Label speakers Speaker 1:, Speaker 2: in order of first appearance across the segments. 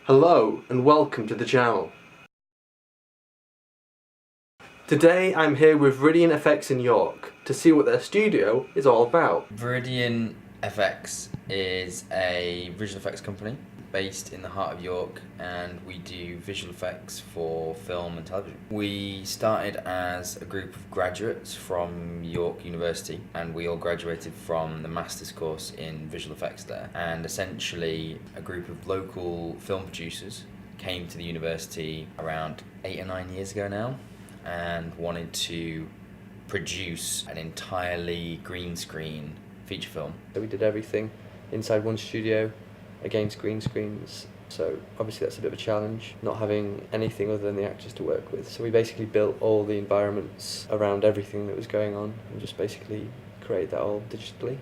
Speaker 1: Hello and welcome to the channel. Today I'm here with Viridian FX in York to see what their studio is all about.
Speaker 2: Viridian FX is a visual effects company based in the heart of York, and we do visual effects for film and television. We started as a group of graduates from York University, and we all graduated from the master's course in visual effects there. And essentially a group of local film producers came to the university around 8 or 9 years ago now and wanted to produce an entirely green screen feature film.
Speaker 1: So we did everything inside one studio against green screens, so obviously that's a bit of a challenge, not having anything other than the actors to work with. So we basically built all the environments around everything that was going on and just basically created that all digitally.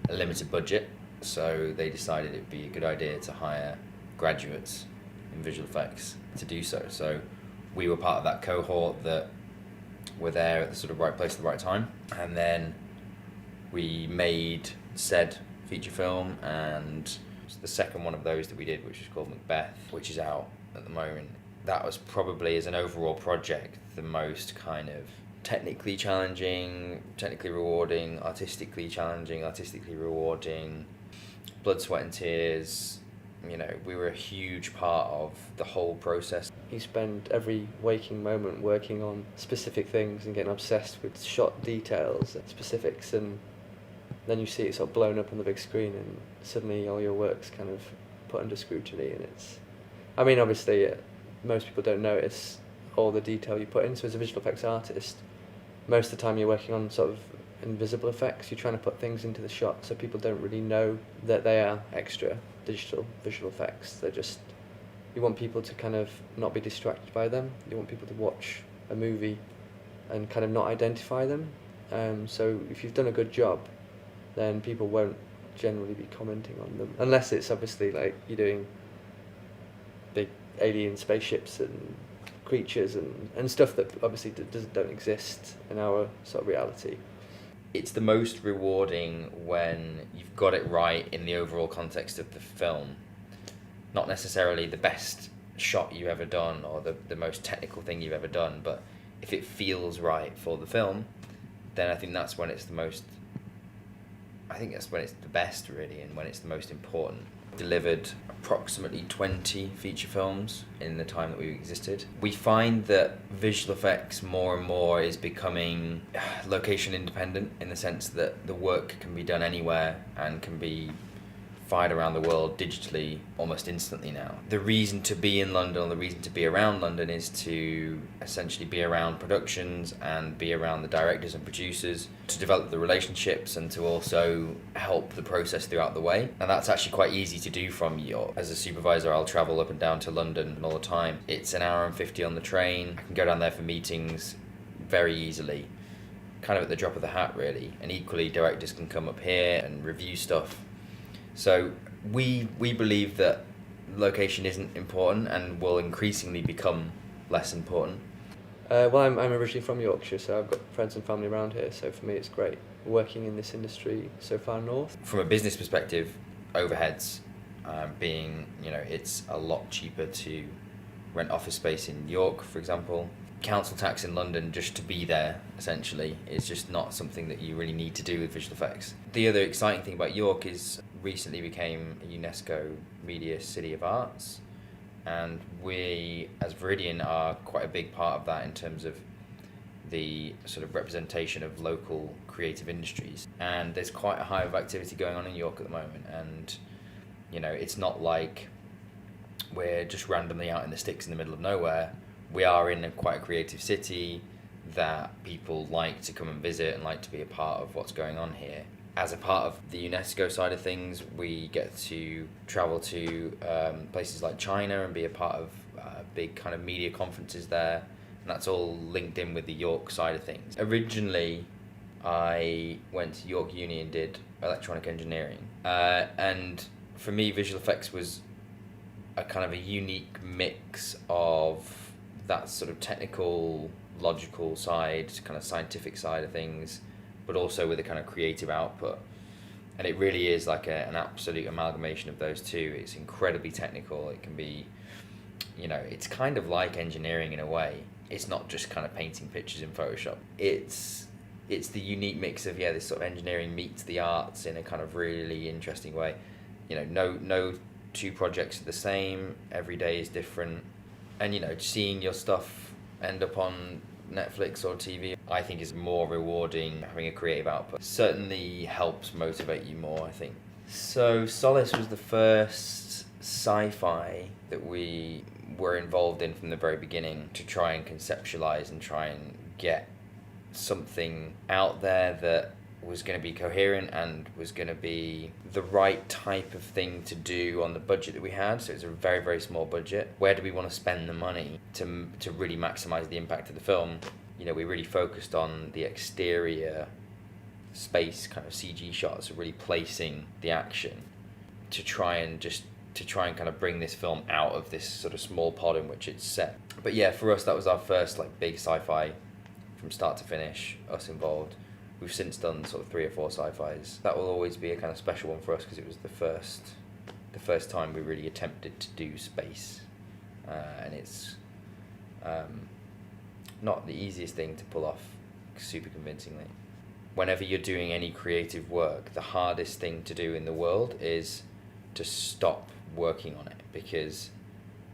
Speaker 2: A limited budget, so they decided it'd be a good idea to hire graduates in visual effects to do so. So we were part of that cohort that were there at the sort of right place at the right time, and then we made said feature film, and the second one of those that we did, which is called Macbeth, which is out at the moment. That was probably, as an overall project, the most kind of technically challenging, technically rewarding, artistically challenging, artistically rewarding, blood, sweat and tears. You know, we were a huge part of the whole process.
Speaker 1: You spend every waking moment working on specific things and getting obsessed with shot details and specifics, and then you see it sort of blown up on the big screen and suddenly all your work's kind of put under scrutiny. And it's, I mean, obviously most people don't notice all the detail you put in, so as a visual effects artist, most of the time you're working on sort of invisible effects. You're trying to put things into the shot so people don't really know that they are extra digital visual effects. They're just, you want people to kind of not be distracted by them. You want people to watch a movie and kind of not identify them. So if you've done a good job, then people won't generally be commenting on them, unless it's obviously like you're doing big alien spaceships and creatures and stuff that obviously don't exist in our sort of reality.
Speaker 2: It's the most rewarding when you've got it right in the overall context of the film. Not necessarily the best shot you've ever done or the most technical thing you've ever done, but if it feels right for the film, then I think that's when it's the most, I think that's when it's the best, really, and when it's the most important. Delivered approximately 20 feature films in the time that we existed. We find that visual effects more and more is becoming location independent, in the sense that the work can be done anywhere and can be fired around the world digitally almost instantly now. The reason to be in London, or the reason to be around London, is to essentially be around productions and be around the directors and producers, to develop the relationships and to also help the process throughout the way. And that's actually quite easy to do from York. As a supervisor, I'll travel up and down to London all the time. It's an hour and 50 on the train. I can go down there for meetings very easily, kind of at the drop of the hat, really. And equally, directors can come up here and review stuff. So we believe that location isn't important and will increasingly become less important.
Speaker 1: Well, I'm originally from Yorkshire, so I've got friends and family around here, so for me it's great working in this industry so far north.
Speaker 2: From a business perspective, overheads being, you know, it's a lot cheaper to rent office space in York, for example. Council tax in London, just to be there, essentially, is just not something that you really need to do with visual effects. The other exciting thing about York is recently became a UNESCO Media City of Arts, and we, as Viridian, are quite a big part of that in terms of the sort of representation of local creative industries. And there's quite a hive of activity going on in York at the moment, and you know, it's not like we're just randomly out in the sticks in the middle of nowhere. We are in quite a creative city that people like to come and visit and like to be a part of what's going on here. As a part of the UNESCO side of things, we get to travel to places like China and be a part of big kind of media conferences there, and that's all linked in with the York side of things. Originally, I went to York Uni and did electronic engineering, and for me, visual effects was a kind of a unique mix of that sort of technical, logical side, kind of scientific side of things, but also with a kind of creative output. And it really is like an absolute amalgamation of those two. It's incredibly technical. It can be, it's kind of like engineering in a way. It's not just kind of painting pictures in Photoshop. It's the unique mix of, this sort of engineering meets the arts in a kind of really interesting way. No two projects are the same. Every day is different. And, seeing your stuff end up on Netflix or TV, I think is more rewarding. Having a creative output certainly helps motivate you more, I think. So Solace was the first sci-fi that we were involved in from the very beginning to try and conceptualize and try and get something out there that was going to be coherent and was going to be the right type of thing to do on the budget that we had. So it's a very, very small budget. Where do we want to spend the money to really maximize the impact of the film? We really focused on the exterior space kind of CG shots, so really placing the action to try and kind of bring this film out of this sort of small pod in which it's set. But yeah, for us, that was our first big sci-fi from start to finish, us involved. We've since done sort of 3 or 4 sci-fis. That will always be a kind of special one for us because it was the first time we really attempted to do space, and it's not the easiest thing to pull off super convincingly. Whenever you're doing any creative work, the hardest thing to do in the world is to stop working on it, because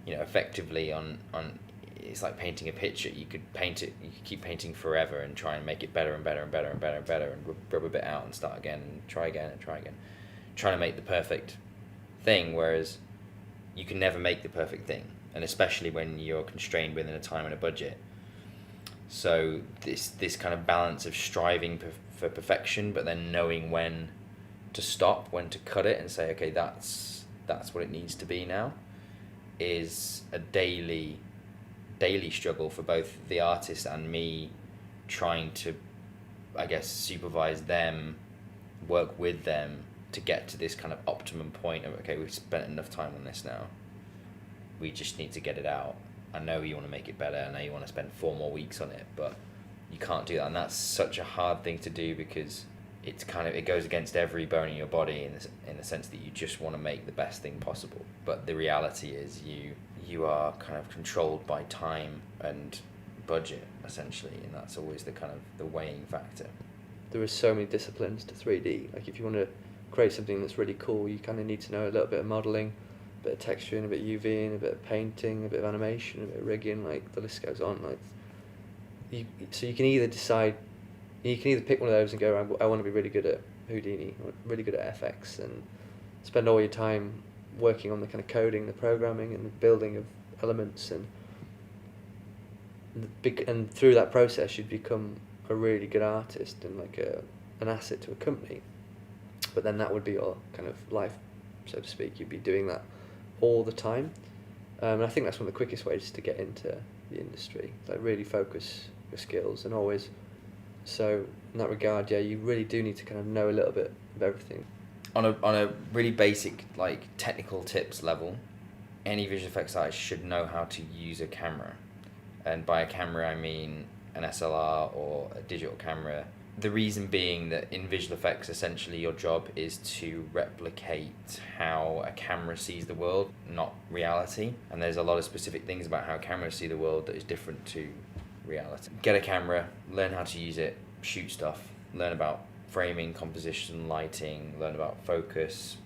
Speaker 2: effectively on it's like painting a picture. You could keep painting forever and try and make it better and better and better and better and better, and rub a bit out and start again and try again, trying to make the perfect thing, whereas you can never make the perfect thing, and especially when you're constrained within a time and a budget. So this kind of balance of striving for perfection, but then knowing when to stop, when to cut it and say, okay, that's what it needs to be now, is a daily struggle for both the artist and me, trying to, I guess, supervise them, work with them to get to this kind of optimum point of, okay, we've spent enough time on this now, we just need to get it out. I know you want to make it better, I know you want to spend 4 more weeks on it, but you can't do that, and that's such a hard thing to do because it goes against every bone in your body in the sense that you just want to make the best thing possible. But the reality is you are kind of controlled by time and budget, essentially, and that's always the kind of the weighing factor.
Speaker 1: There are so many disciplines to 3D. Like if you want to create something that's really cool, you kind of need to know a little bit of modelling, a bit of texturing, a bit of UVing, a bit of painting, a bit of animation, a bit of rigging, the list goes on. So you can either pick one of those and go, I want to be really good at Houdini, or really good at FX, and spend all your time working on the kind of coding, the programming, and the building of elements, and through that process you'd become a really good artist and an asset to a company. But then that would be your kind of life, so to speak. You'd be doing that all the time, and I think that's one of the quickest ways to get into the industry. Really focus your skills, and always. So in that regard, yeah, you really do need to kind of know a little bit of everything.
Speaker 2: On a really basic technical tips level, any visual effects artist should know how to use a camera, and by a camera I mean an SLR or a digital camera. The reason being that in visual effects, essentially your job is to replicate how a camera sees the world, not reality. And there's a lot of specific things about how cameras see the world that is different to reality. Get a camera, learn how to use it, shoot stuff, learn about framing, composition, lighting, learn about focus,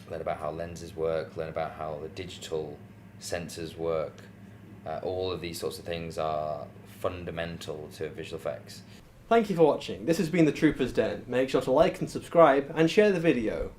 Speaker 2: learn about how lenses work, learn about how the digital sensors work. All of these sorts of things are fundamental to visual effects.
Speaker 3: Thank you for watching. This has been The Trooper's Den. Make sure to like and subscribe and share the video.